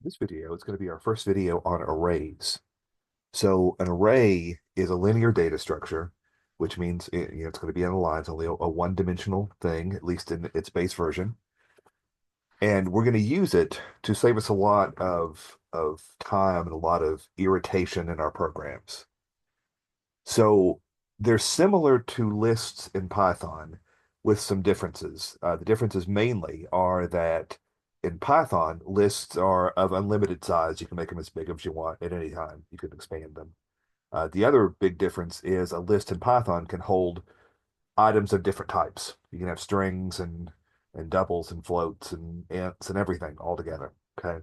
This video is going to be our first video on arrays. So an array is a linear data structure, which means it's going to be on the lines, only a one-dimensional thing, at least in its base version. And we're going to use it to save us a lot of time and a lot of irritation in our programs. So they're similar to lists in Python with some differences. The differences mainly are that in Python, lists are of unlimited size. You can make them as big as you want at any time. You can expand them. The other big difference is a list in Python can hold items of different types. You can have strings and doubles and floats and ints and everything all together. Okay.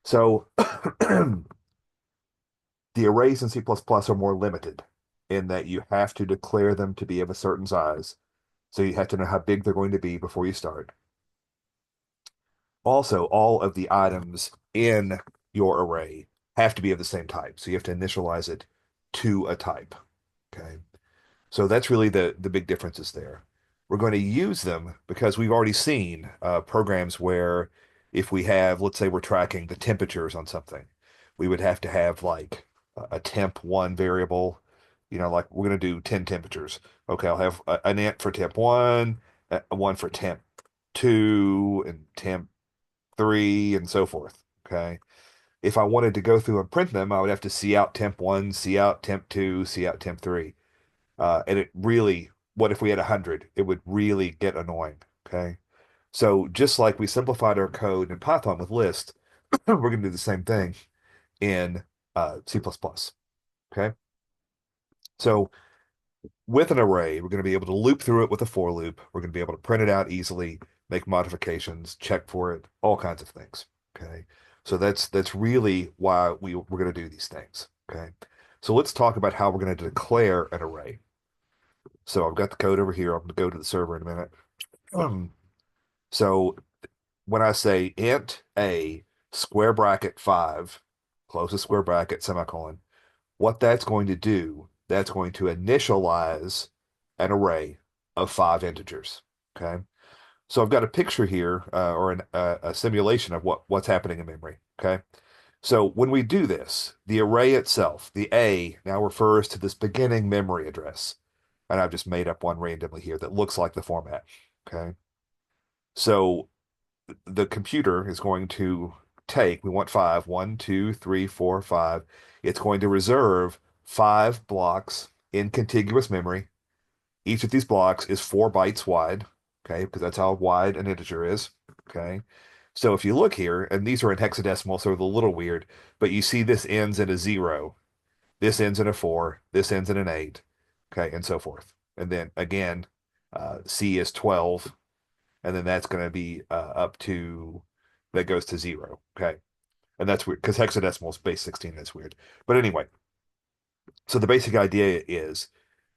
So the arrays in C++ are more limited in that you have to declare them to be of a certain size. So you have to know how big they're going to be before you start. Also, all of the items in your array have to be of the same type. So you have to initialize it to a type. Okay. So that's really the big differences there. We're going to use them because we've already seen programs where if we have, let's say we're tracking the temperatures on something, we would have to have like a temp one variable, like we're going to do 10 temperatures. Okay, I'll have an int for temp one, one for temp two, and temp three, and so forth. Okay. If I wanted to go through and print them, I would have to see out temp one, see out temp two, see out temp three. And it really, what if we had 100? It would really get annoying. Okay. So just like we simplified our code in Python with list, we're going to do the same thing in C++. Okay. So with an array, we're going to be able to loop through it with a for loop. We're going to be able to print it out easily, make modifications, check for it, all kinds of things. Okay. So that's really why we're going to do these things. Okay. So let's talk about how we're going to declare an array. So I've got the code over here. I'm going to go to the server in a minute. Um, so when I say int a square bracket 5, close a square bracket, semicolon, what that's going to do, that's going to initialize an array of 5 integers. Okay. So I've got a picture here, or a simulation of what's happening in memory. Okay. So when we do this, the array itself, the A, now refers to this beginning memory address. And I've just made up one randomly here that looks like the format. Okay. So the computer is going to we want five, 1, 2, 3, 4, 5. It's going to reserve 5 blocks in contiguous memory. Each of these blocks is 4 bytes wide. Okay. Because that's how wide an integer is. Okay. So if you look here, and these are in hexadecimal, so they're a little weird, but you see this ends in a 0. This ends in a 4. This ends in an 8. Okay. And so forth. And then again, C is 12. And then that's going to be up to, that goes to 0. Okay. And that's weird because hexadecimal is base 16. That's weird. But anyway, so the basic idea is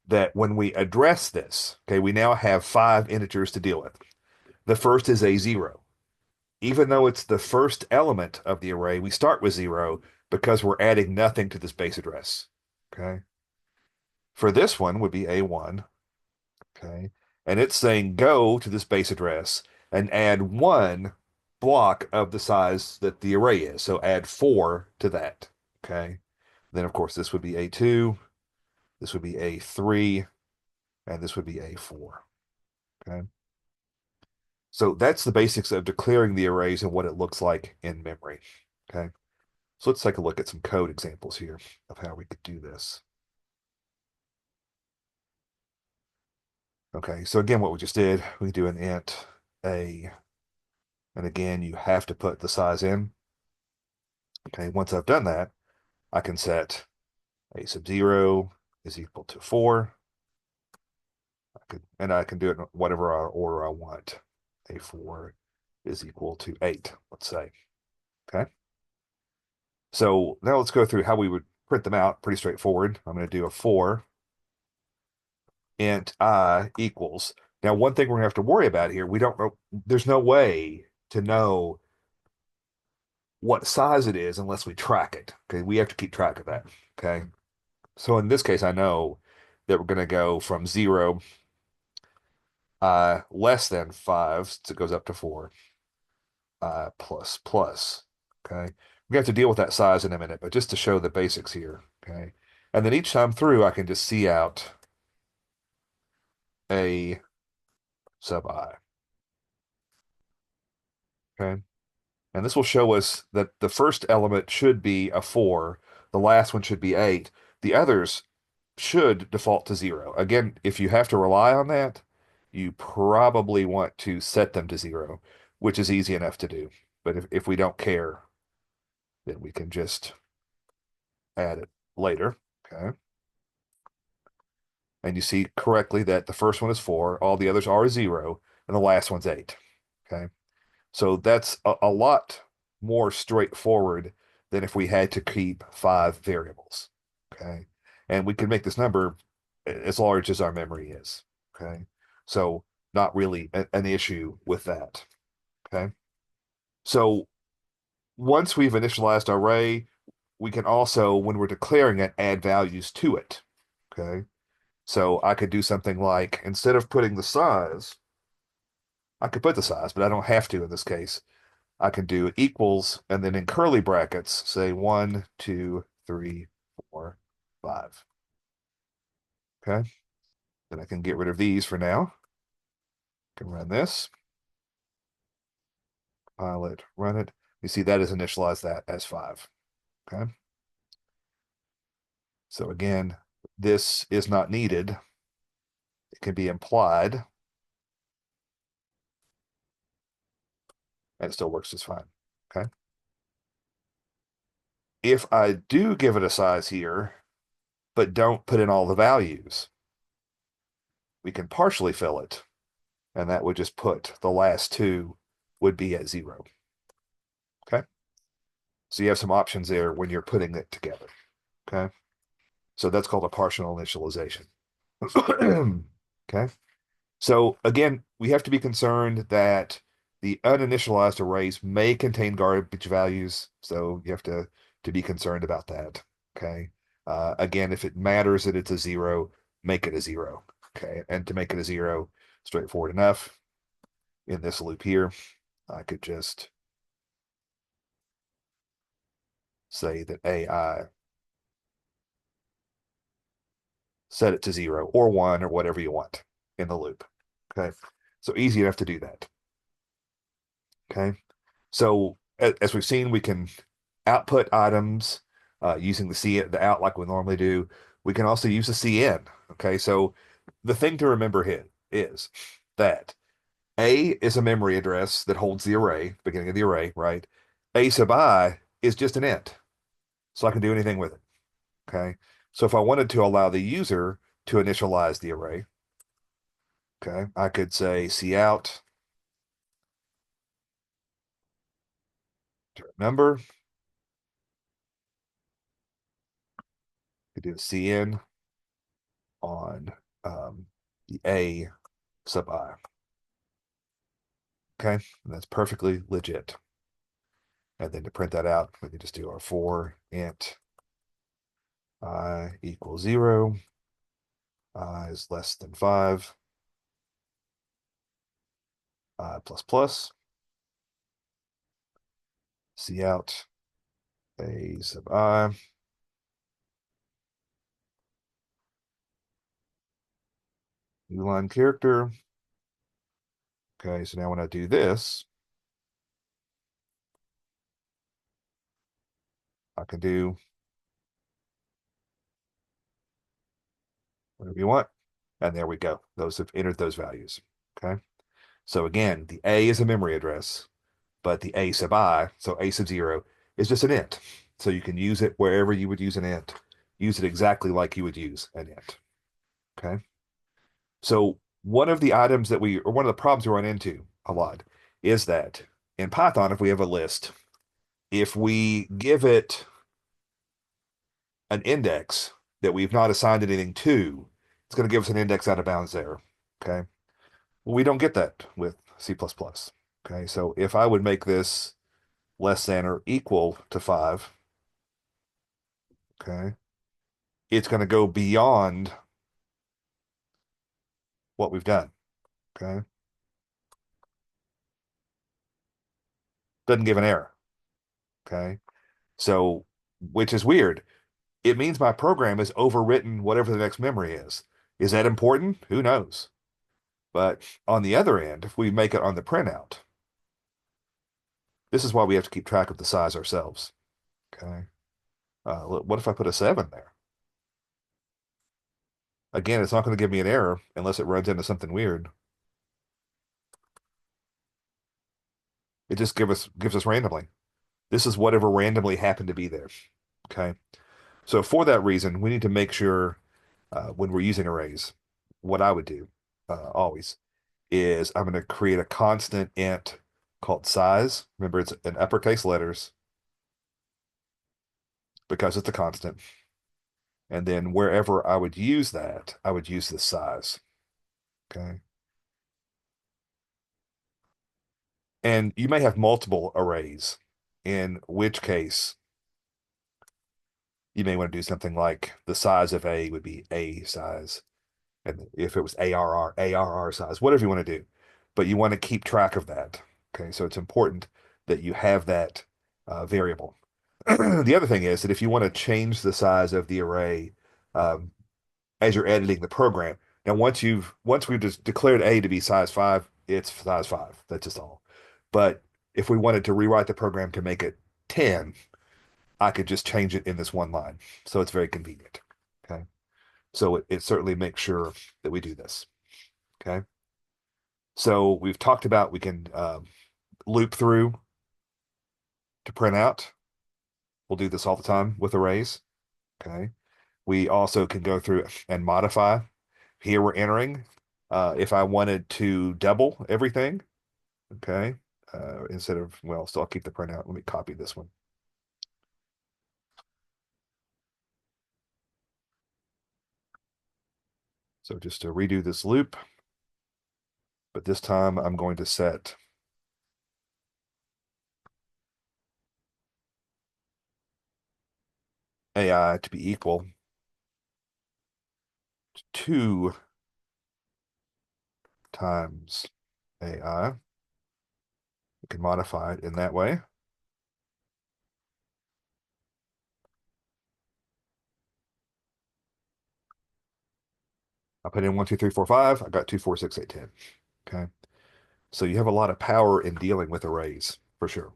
that when we address this, okay, we now have 5 integers to deal with. The first is a 0. Even though it's the first element of the array, we start with 0 because we're adding nothing to this base address. Okay. For this one would be A1. Okay. And it's saying go to this base address and add 1 block of the size that the array is. So add 4 to that. Okay. Then, of course, this would be A2, this would be A3, and this would be A4. Okay. So that's the basics of declaring the arrays and what it looks like in memory. Okay. So let's take a look at some code examples here of how we could do this. Okay. So again, what we just did, we do an int A. And again, you have to put the size in. Okay, once I've done that, I can set a sub 0 is equal to 4. And I can do it in whatever order I want. A4 is equal to 8, let's say. Okay. So now let's go through how we would print them out. Pretty straightforward. I'm going to do a 4 int I equals. Now, one thing we're going to have to worry about here, we don't know, there's no way to know what size it is unless we track it. Okay, we have to keep track of that. Okay. So in this case, I know that we're going to go from 0, less than 5, so it goes up to 4, plus plus. Okay. We have to deal with that size in a minute, but just to show the basics here. Okay. And then each time through, I can just see out A sub I. Okay. And this will show us that the first element should be a 4, the last one should be 8. The others should default to 0. Again, if you have to rely on that, you probably want to set them to 0, which is easy enough to do. But if we don't care, then we can just add it later. Okay. And you see correctly that the first one is 4, all the others are 0, and the last one's 8. Okay. So that's a lot more straightforward than if we had to keep 5 variables. Okay. And we can make this number as large as our memory is. Okay. So not really an issue with that. Okay. So once we've initialized our array, we can also, when we're declaring it, add values to it. Okay. So I could do something like, instead of putting the size, I could put the size, but I don't have to in this case. I can do equals, and then in curly brackets, say 1, 2, 3, 4, 5. Okay. Then I can get rid of these for now. I can run this, compile it, run it. You see that is initialized that as 5. Okay. So again, this is not needed. It can be implied, and it still works just fine. Okay. If I do give it a size here, but don't put in all the values, we can partially fill it, and that would just put the last two would be at 0. Okay. So you have some options there when you're putting it together. Okay. So that's called a partial initialization. Okay. So again, we have to be concerned that the uninitialized arrays may contain garbage values. So you have to be concerned about that. Okay. Again, if it matters that it's a 0, make it a 0. Okay. And to make it a 0, straightforward enough. In this loop here, I could just say that AI set it to 0 or 1 or whatever you want in the loop. Okay. So easy enough to do that. Okay. So as we've seen, we can output items using the out like we normally do. We can also use the CN. Okay. So the thing to remember here is that A is a memory address that holds the array, beginning of the array, right? A sub I is just an int. So I can do anything with it. Okay. So if I wanted to allow the user to initialize the array, okay, I could say cout number. Could do a cn on the A sub I. Okay, and that's perfectly legit. And then to print that out, we can just do our for int I equals 0, I is less than 5, I plus plus, cout A sub I. New line character. Okay, so now when I do this, I can do whatever you want. And there we go. Those have entered those values. Okay. So again, the A is a memory address, but the A sub I, so A sub 0, is just an int. So you can use it wherever you would use an int. Use it exactly like you would use an int. Okay. So one of the items that or one of the problems we run into a lot is that in Python, if we have a list, if we give it an index that we've not assigned anything to, it's going to give us an index out of bounds there. Okay. Well, we don't get that with C++. Okay. So if I would make this less than or equal to 5, okay, it's going to go beyond what we've done. Okay. Doesn't give an error. Okay. So, which is weird. It means my program has overwritten whatever the next memory is. Is that important? Who knows? But on the other end, if we make it on the printout, this is why we have to keep track of the size ourselves. Okay. What if I put a 7 there? Again, it's not going to give me an error unless it runs into something weird. It just gives us randomly. This is whatever randomly happened to be there. Okay. So for that reason, we need to make sure when we're using arrays, what I would do always is I'm going to create a constant int called size. Remember, it's in uppercase letters because it's a constant. And then wherever I would use that, I would use the size. Okay. And you may have multiple arrays, in which case you may want to do something like the size of A would be A size. And if it was ARR size, whatever you want to do. But you want to keep track of that. Okay. So it's important that you have that variable. The other thing is that if you want to change the size of the array um, as you're editing the program, now once we've just declared A to be size 5, it's size 5. That's just all. But if we wanted to rewrite the program to make it 10, I could just change it in this one line. So it's very convenient. Okay. So it certainly makes sure that we do this. Okay. So we've talked about we can loop through to print out. We'll do this all the time with arrays. Okay. We also can go through and modify. Here we're entering. If I wanted to double everything, okay, instead of, well, still I'll keep the printout. Let me copy this one. So just to redo this loop, but this time I'm going to set AI to be equal to 2 times AI. We can modify it in that way. I put in 1, 2, 3, 4, 5. I got 2, 4, 6, 8, 10. Okay. So you have a lot of power in dealing with arrays for sure.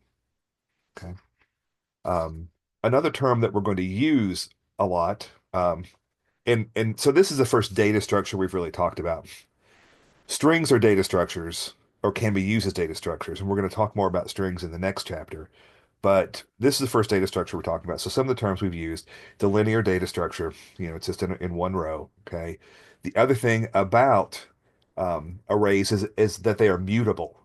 Okay. Um, Another term that we're going to use a lot, and so this is the first data structure we've really talked about. Strings are data structures or can be used as data structures, and we're going to talk more about strings in the next chapter. But this is the first data structure we're talking about. So some of the terms we've used, the linear data structure, it's just in one row. Okay. The other thing about arrays is that they are mutable.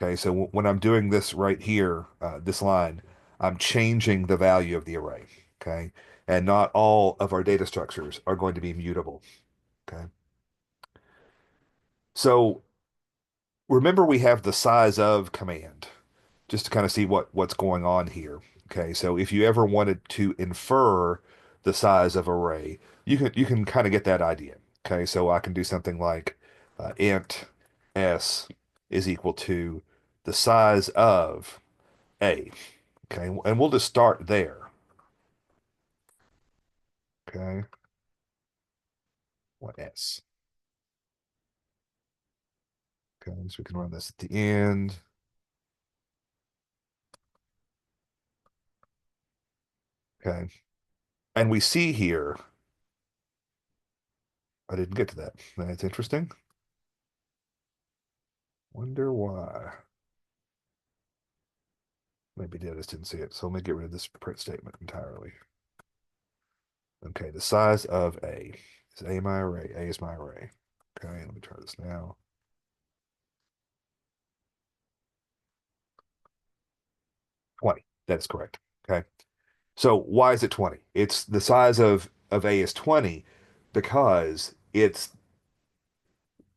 Okay. So when I'm doing this right here, this line, I'm changing the value of the array. Okay. And not all of our data structures are going to be mutable. Okay. So remember we have the size of command just to kind of see what's going on here. Okay, so if you ever wanted to infer the size of array, you can kind of get that idea. Okay, so I can do something like int s is equal to the size of a. Okay, and we'll just start there. Okay, what s? Okay, so we can run this at the end. Okay, and we see here, I didn't get to that. That's interesting. Wonder why. Maybe I just didn't see it. So let me get rid of this print statement entirely. Okay, the size of A. Is A my array? A is my array. Okay, let me try this now. 20. That's correct. Okay. So why is it 20? It's the size of A is 20 because it's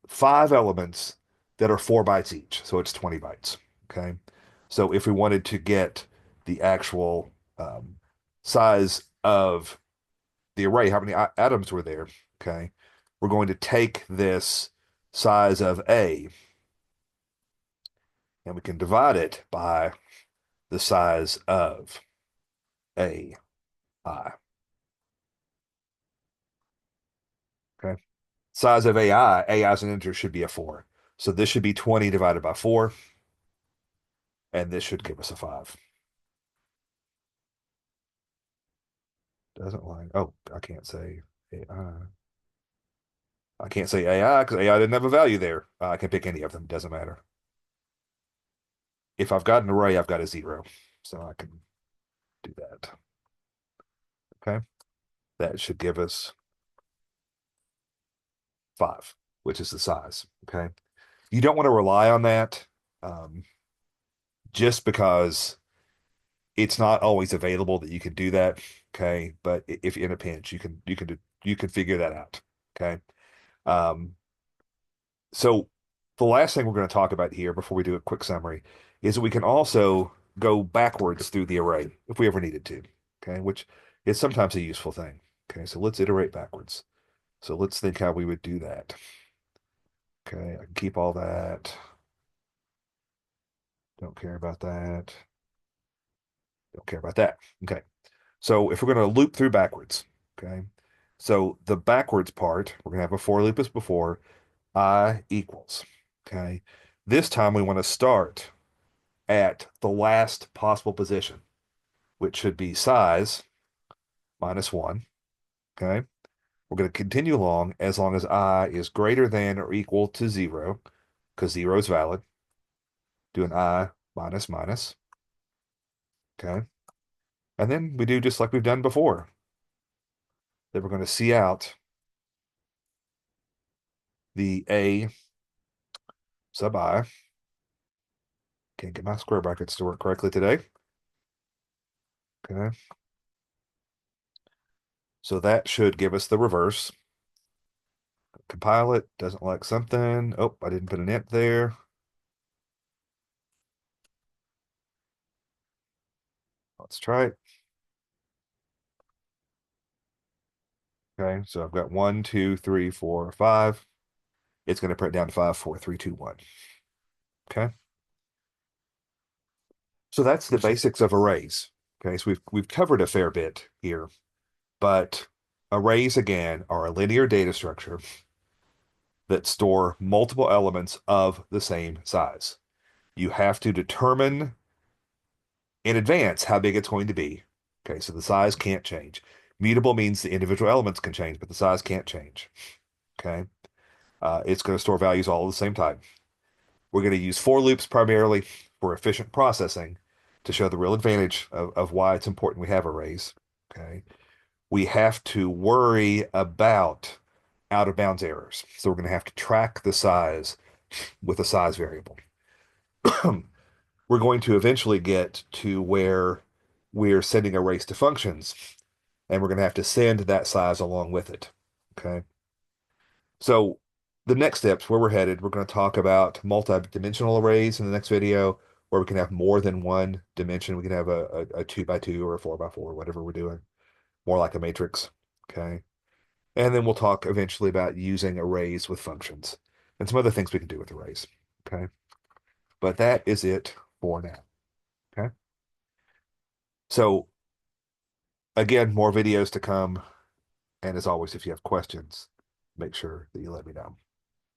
5 elements that are 4 bytes each. So it's 20 bytes. Okay. So if we wanted to get the actual size of the array, how many atoms were there? Okay. We're going to take this size of A and we can divide it by the size of AI. Okay. Size of AI as an integer should be a 4. So this should be 20 divided by 4, and this should give us a 5. Doesn't line. Oh, I can't say AI. I can't say AI because AI didn't have a value there. I can pick any of them. Doesn't matter. If I've got an array, I've got a 0. So I can do that. Okay. That should give us 5, which is the size. Okay. You don't want to rely on that um, just because it's not always available that you can do that. Okay. But if you're in a pinch, you can figure that out. Okay. Um, so the last thing we're going to talk about here before we do a quick summary is that we can also go backwards through the array if we ever needed to. Okay. Which is sometimes a useful thing. Okay. So let's iterate backwards. So let's think how we would do that. Okay. I can keep all that. Don't care about that. Don't care about that. Okay. So if we're going to loop through backwards, okay. So the backwards part, we're going to have a for loop as before, I equals. Okay. This time we want to start at the last possible position, which should be size minus 1. Okay. We're going to continue along as long as I is greater than or equal to 0, because 0 is valid. Do an I minus minus. Okay. And then we do just like we've done before. Then we're going to see out the A sub I. Can't get my square brackets to work correctly today. Okay. So that should give us the reverse. Compile it. Doesn't like something. Oh, I didn't put an int there. Let's try it. Okay. So I've got 1, 2, 3, 4, 5. It's going to print down to 5, 4, 3, 2, 1. Okay. So that's the basics of arrays. Okay. So we've covered a fair bit here, but arrays again are a linear data structure that store multiple elements of the same size. You have to determine in advance how big it's going to be. Okay, so the size can't change. Mutable means the individual elements can change, but the size can't change. Okay, it's going to store values all of the same type. We're going to use for loops primarily for efficient processing to show the real advantage of why it's important we have arrays. Okay, we have to worry about out of bounds errors. So we're going to have to track the size with a size variable. We're going to eventually get to where we're sending arrays to functions, and we're going to have to send that size along with it. Okay. So the next steps where we're headed, we're going to talk about multi-dimensional arrays in the next video, where we can have more than one dimension. We can have a 2 by 2 or a 4 by 4, whatever we're doing, more like a matrix. Okay. And then we'll talk eventually about using arrays with functions and some other things we can do with arrays. Okay. But that is it for now. Okay. So again, more videos to come. And as always, if you have questions, make sure that you let me know.